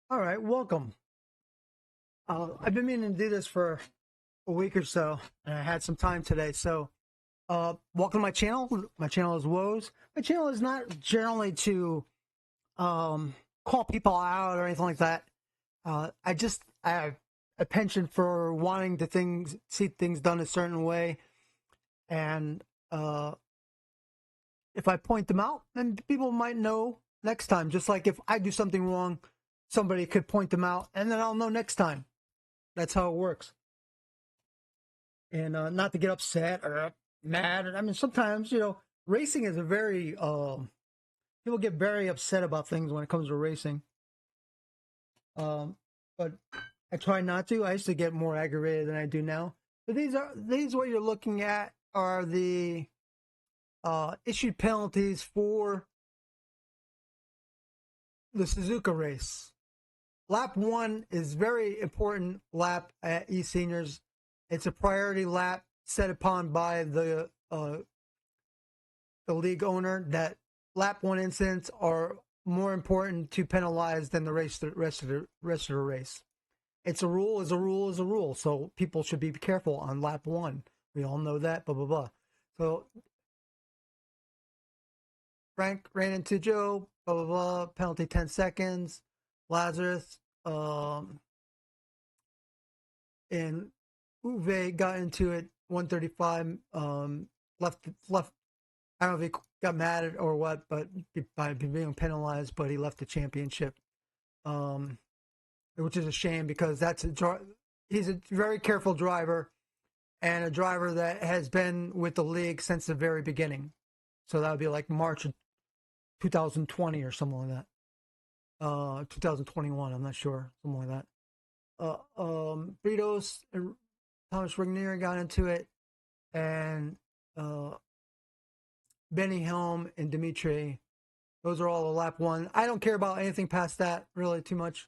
All right, welcome. I've been meaning to do this for a week or so, and I had some time today. So, welcome to my channel. My channel is Woes. My channel is not generally to call people out or anything like that. I have a penchant for wanting to see things done a certain way, and if I point them out, then people might know next time. Just like if I do something wrong, somebody could point them out, and then I'll know next time. That's how it works. And not to get upset or mad. I mean, sometimes racing is a very people get very upset about things when it comes to racing. But I try not to. I used to get more aggravated than I do now. But these what you're looking at are the issued penalties for the Suzuka race. Lap 1 is very important lap at East Seniors. It's a priority lap set upon by the league owner that lap 1 incidents are more important to penalize than the rest of the race. It's a rule, is a rule, is a rule. So people should be careful on lap 1. We all know that, blah, blah, blah. So Frank ran into Joe, blah, blah, blah, penalty 10 seconds. Lazarus and Uwe got into it 135, left. I don't know if he got mad or what, but by being penalized, but he left the championship, which is a shame because he's a very careful driver and a driver that has been with the league since the very beginning. So that would be like March of 2020 or something like that. 2021, I'm not sure, something like that. Britos and Thomas Regnier got into it, and Benny Helm and Dimitri. Those are all the lap 1. I don't care about anything past that really too much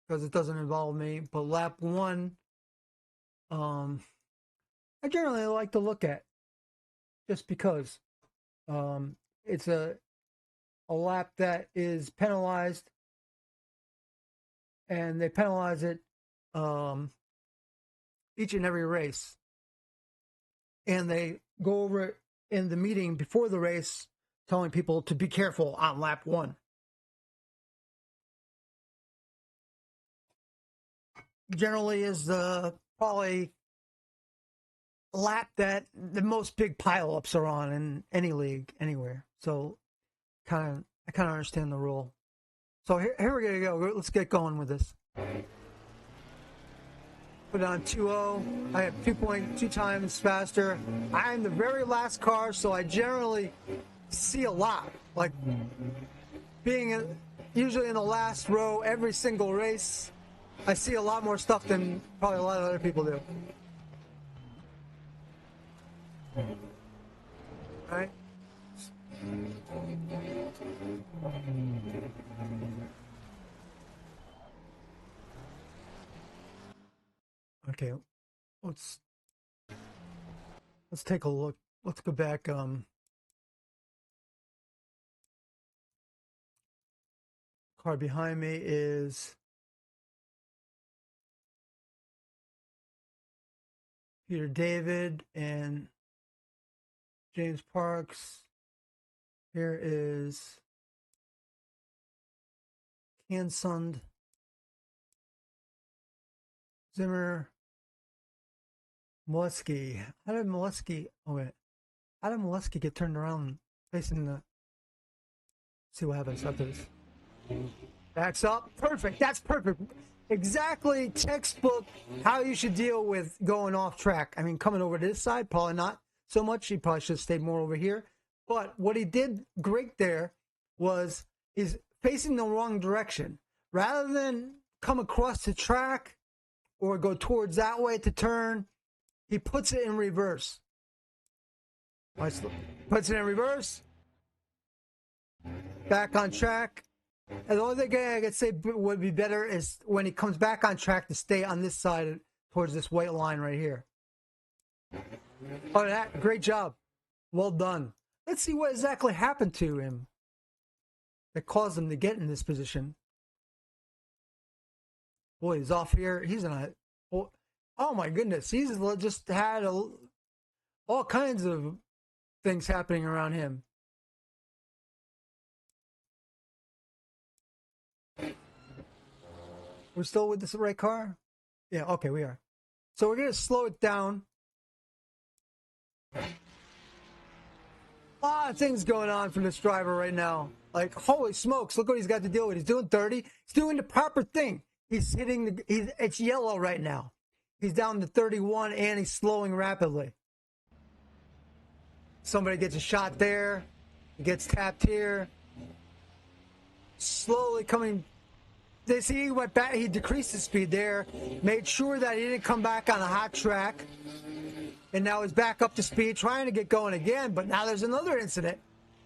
because it doesn't involve me. But lap 1, I generally like to look at just because it's a lap that is penalized, and they penalize it each and every race, and they go over it in the meeting before the race, telling people to be careful on lap 1. Generally is probably lap that the most big pileups are on in any league anywhere. So I kind of understand the rule. So here we're gonna go. Let's get going with this. Put it on 2.0. I have 2.2 times faster. I'm the very last car, so I generally see a lot. Like being usually in the last row every single race, I see a lot more stuff than probably a lot of other people do. Right? Okay, let's take a look. Let's go back. Car behind me is Peter David and James Parks. Here is Hansund, Zimmer, Molesky. How did Molesky? Oh wait, how did Molesky get turned around facing the? See what happens after this. Backs up. Perfect. That's perfect. Exactly textbook how you should deal with going off track. I mean, coming over to this side, probably not so much. He probably should have stayed more over here. But what he did great there was he's facing the wrong direction. Rather than come across the track or go towards that way to turn, he puts it in reverse. Puts it in reverse. Back on track. And the only thing I could say would be better is when he comes back on track to stay on this side towards this white line right here. Oh, that great job. Well done. Let's see what exactly happened to him that caused him to get in this position. Boy, he's off here. He's in a. Oh my goodness, he's just had all kinds of things happening around him. We're still with this right car? Yeah, okay, we are. So we're going to slow it down. A lot of things going on for this driver right now. Like, holy smokes, look what he's got to deal with. He's doing 30. He's doing the proper thing. He's hitting it's yellow right now. He's down to 31 and he's slowing rapidly. Somebody gets a shot there. He gets tapped here. Slowly coming. They see he went back. He decreased his speed there. Made sure that he didn't come back on a hot track. And now he's back up to speed, trying to get going again. But now there's another incident.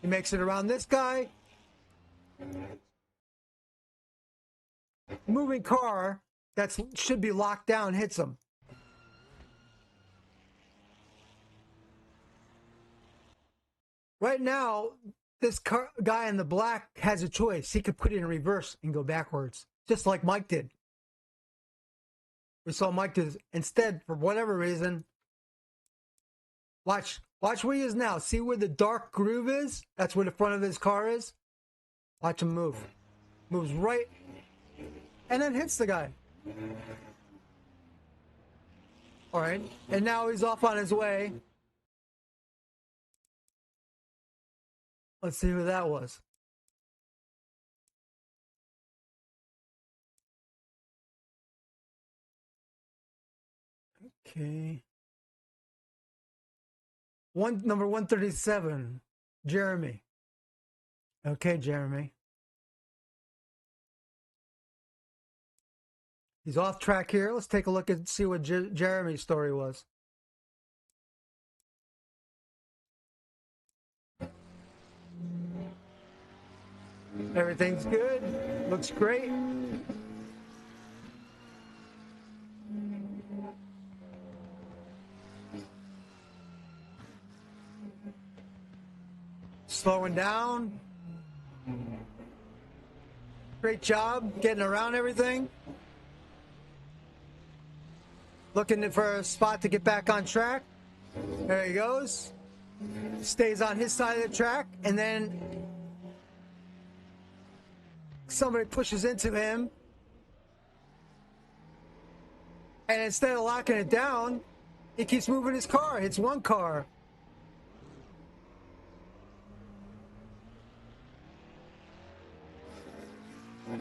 He makes it around this guy. Moving car that should be locked down hits him. Right now, this guy in the black has a choice. He could put it in reverse and go backwards, just like Mike did. We saw Mike did. Instead, for whatever reason, watch where he is now. See where the dark groove is? That's where the front of his car is. Watch him move. Moves right, and then hits the guy. All right, and now he's off on his way. Let's see who that was. Okay. Number 137, Jeremy. Okay, Jeremy. He's off track here. Let's take a look and see what Jeremy's story was. Everything's good. Looks great. Slowing down. Great job getting around everything. Looking for a spot to get back on track. There he goes. Stays on his side of the track, and then somebody pushes into him. And instead of locking it down, he keeps moving his car. Hits one car.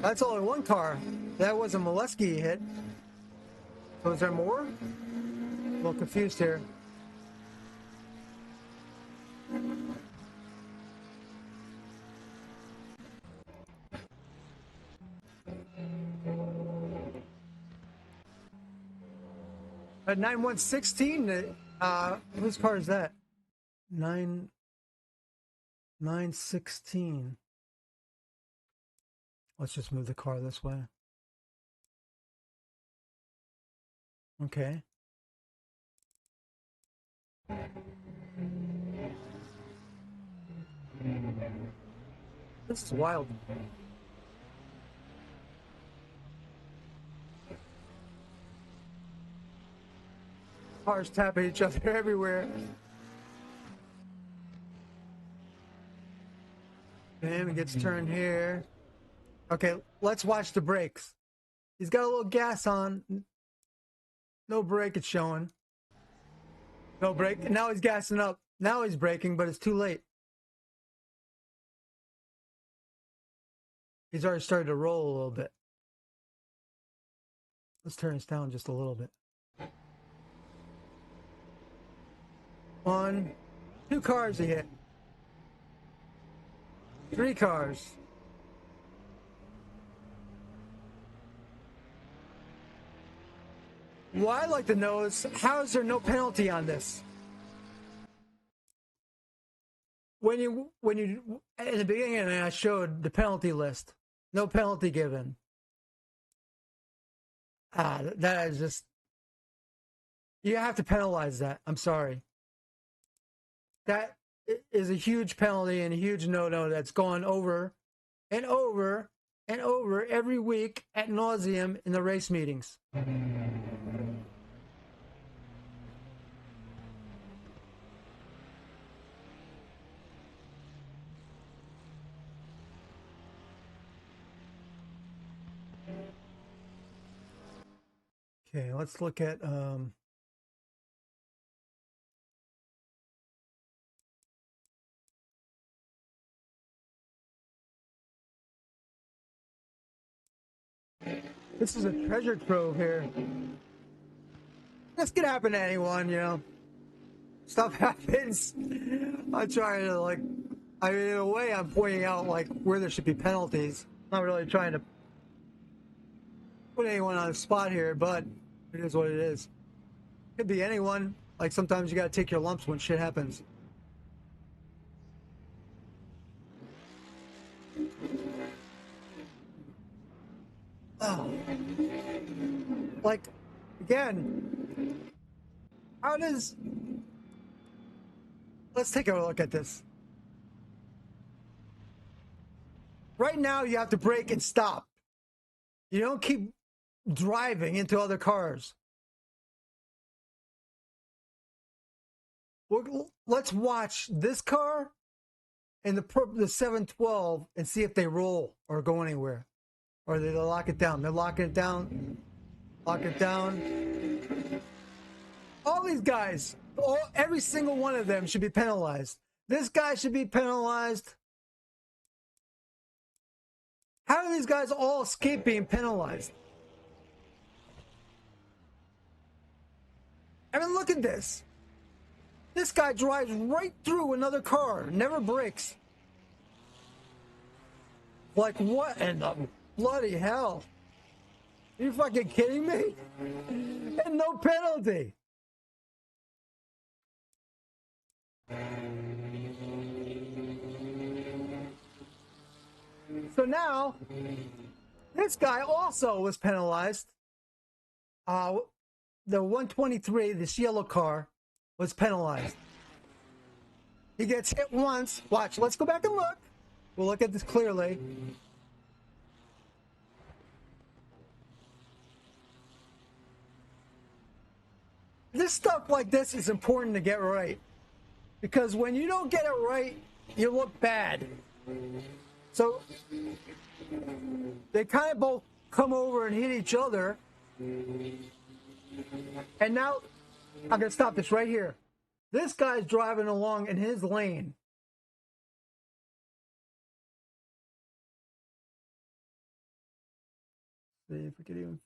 That's only one car. That wasn't Molesky he hit. So is there more? A little confused here. At 9116, whose car is that? 916. Let's just move the car this way. Okay. This is wild. Cars tapping each other everywhere. And it gets turned here. Okay, let's watch the brakes. He's got a little gas on. No brake, it's showing. No brake. Now he's gassing up. Now he's braking, but it's too late. He's already started to roll a little bit. Let's turn this down just a little bit. 1, 2 cars he hit. 3 cars. What I'd like to know is, how is there no penalty on this? When you in the beginning, I showed the penalty list. No penalty given. That is just, you have to penalize that. I'm sorry. That is a huge penalty and a huge no-no that's gone over and over and over every week ad nauseum in the race meetings. Okay, let's look at this is a treasure trove here. This could happen to anyone, you know. Stuff happens. I'm trying to I mean, in a way, I'm pointing out like where there should be penalties. Not really trying to put anyone on the spot here, but it is what it is. Could be anyone. Like sometimes you gotta take your lumps when shit happens. Oh. Like, again, how does... Let's take a look at this. Right now, you have to brake and stop. You don't keep driving into other cars. Let's watch this car and the 712 and see if they roll or go anywhere. Or they lock it down. They're locking it down. Lock it down. All these guys, every single one of them should be penalized. This guy should be penalized. How do these guys all escape being penalized? I mean, look at this. This guy drives right through another car, never brakes. Like, what in the bloody hell? Are you fucking kidding me? And no penalty. So now, this guy also was penalized. The 123, this yellow car, was penalized. He gets hit once. Watch, let's go back and look. We'll look at this clearly. This stuff like this is important to get right. Because when you don't get it right, you look bad. So they kind of both come over and hit each other. And now I'm going to stop this right here. This guy's driving along in his lane. See if we can even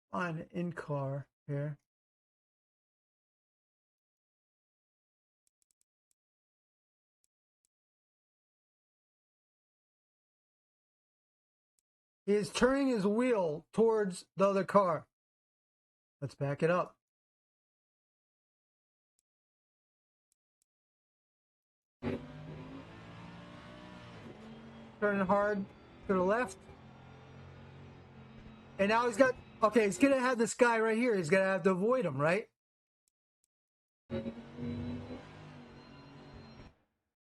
find an in-car here. He is turning his wheel towards the other car. Let's back it up. Turning hard to the left. And now he's got... Okay, he's going to have this guy right here. He's going to have to avoid him, right? And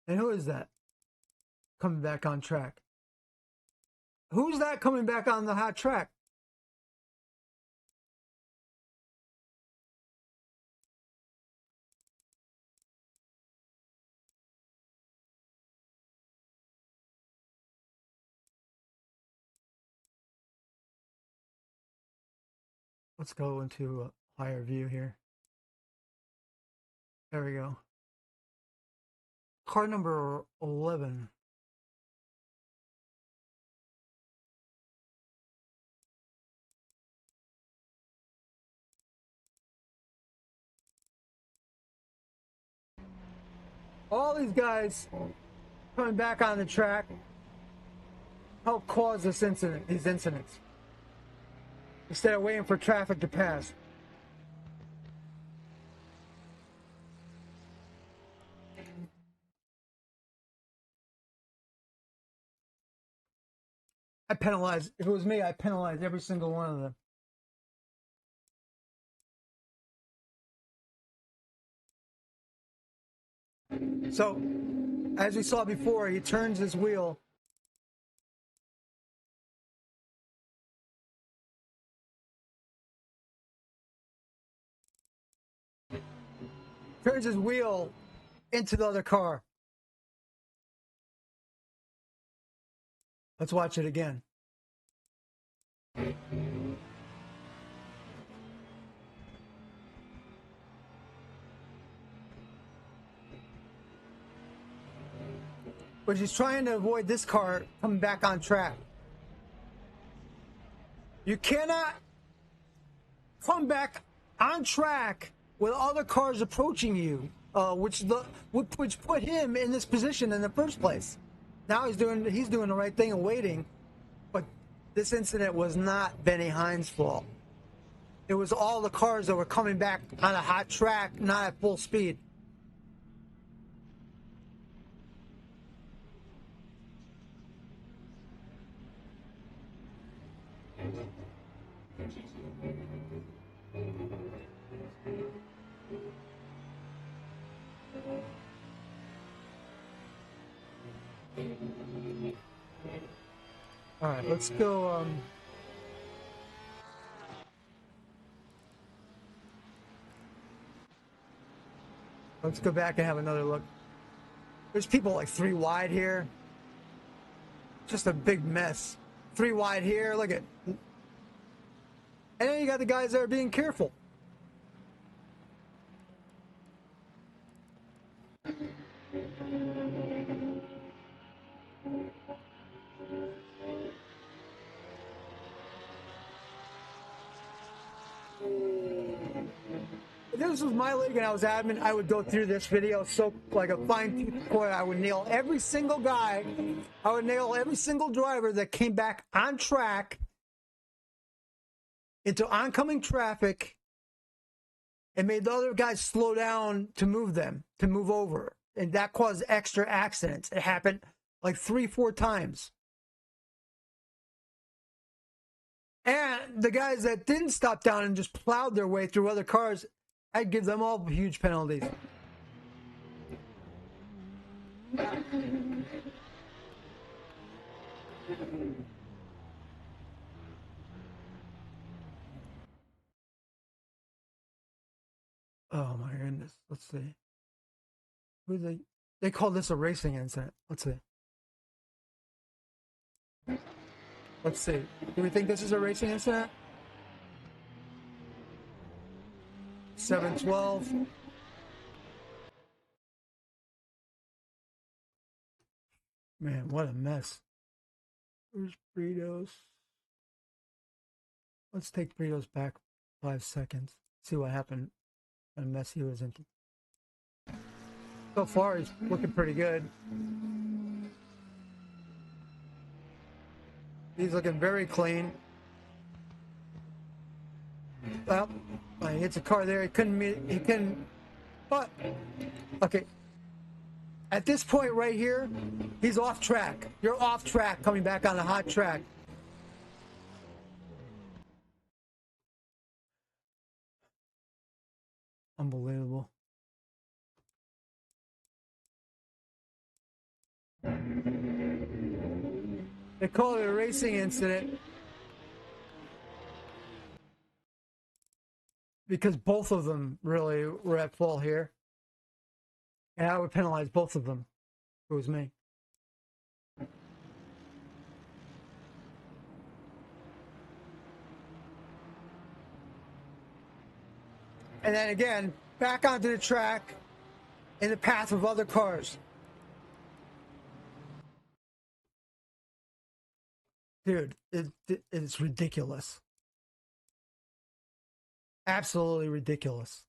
who is that? Coming back on track. Who's that coming back on the hot track? Let's go into a higher view here. There we go. Car number 11. All these guys coming back on the track help cause these incidents. Instead of waiting for traffic to pass. If it was me, I'd penalize every single one of them. So, as we saw before, he turns his wheel turns his wheel into the other car. Let's watch it again. But he's trying to avoid this car coming back on track. You cannot come back on track with other cars approaching you, which put him in this position in the first place. Now he's doing the right thing and waiting, but this incident was not Benny Hines' fault. It was all the cars that were coming back on a hot track, not at full speed. All right, let's go. Let's go back and have another look. There's people like 3 wide here. Just a big mess. 3 wide here. Look at. And then you got the guys that are being careful. If this was my league and I was admin, I would go through this video so like a fine-tooth comb. I would nail every single guy. I would nail every single driver that came back on track into oncoming traffic and made the other guys slow down to move over. And that caused extra accidents. It happened like 3-4 times. And the guys that didn't stop down and just plowed their way through other cars, I'd give them all huge penalties. Oh my goodness. Let's see. They call this a racing incident. Let's see. Let's see. Do we think this is a racing incident? 712. Man, what a mess. Where's Burritos? Let's take Burritos back 5 seconds. See what happened. What a mess he was into. So far, he's looking pretty good. He's looking very clean. Well, he hits a car there. He couldn't. But okay. At this point right here, he's off track. You're off track coming back on a hot track. Unbelievable. They call it a racing incident because both of them really were at fault here. And I would penalize both of them if it was me. And then again, back onto the track in the path of other cars. Dude, it's ridiculous. Absolutely ridiculous.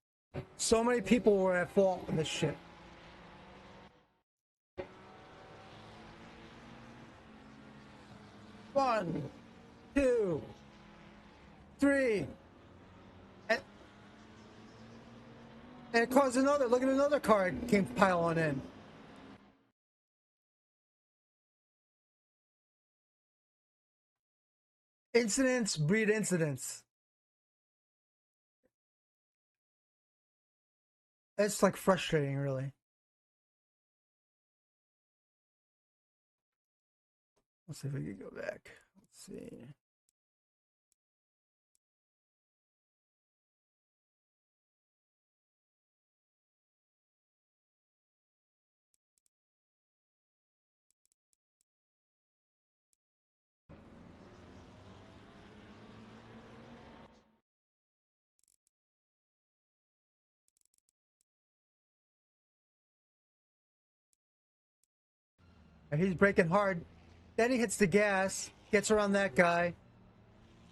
So many people were at fault in this shit. One, two, three. And it caused another. Look at another car came piling in. Incidents breed incidents. It's like frustrating, really. Let's see if we can go back. Let's see. And he's braking hard. Then he hits the gas, gets around that guy.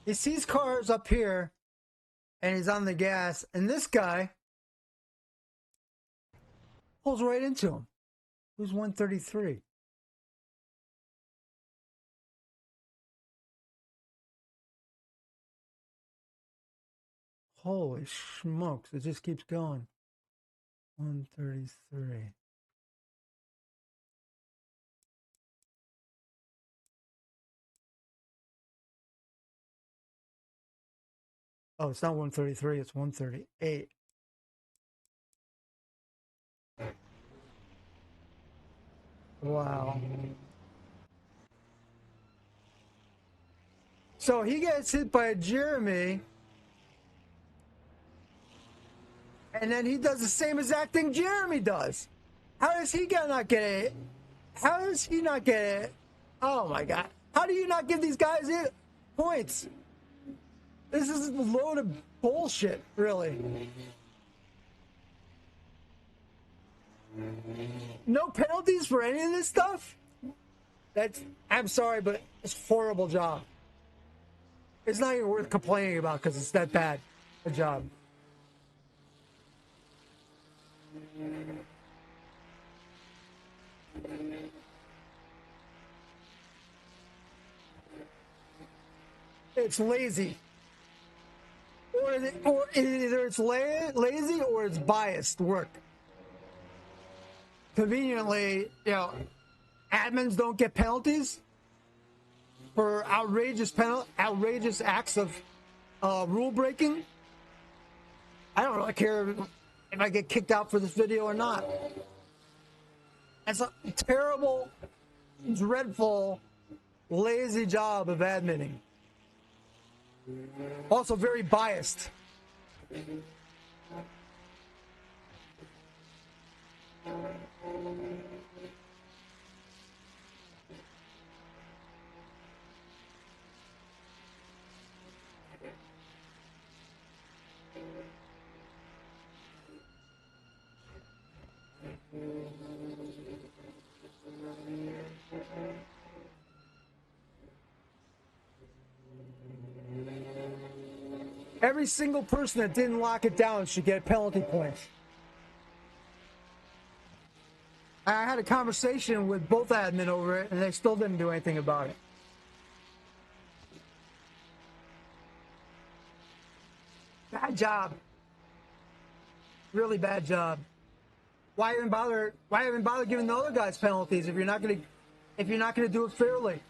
He sees cars up here, and he's on the gas. And this guy pulls right into him. Who's 133? Holy smokes, it just keeps going. 133. Oh, it's not 133, it's 138. Wow. So he gets hit by a Jeremy, and then he does the same exact thing Jeremy does. How does he not get it? How does he not get it? Oh my God. How do you not give these guys points? This is a load of bullshit, really. No penalties for any of this stuff? I'm sorry, but it's a horrible job. It's not even worth complaining about because it's that bad a job. It's lazy. Or either it's lazy or it's biased work. Conveniently, admins don't get penalties for outrageous acts of rule breaking. I don't really care if I get kicked out for this video or not. It's a terrible, dreadful, lazy job of adminning. Also very biased. Every single person that didn't lock it down should get penalty points. I had a conversation with both admin over it, and they still didn't do anything about it. Bad job. Really bad job. Why even bother giving the other guys penalties if you're not gonna do it fairly?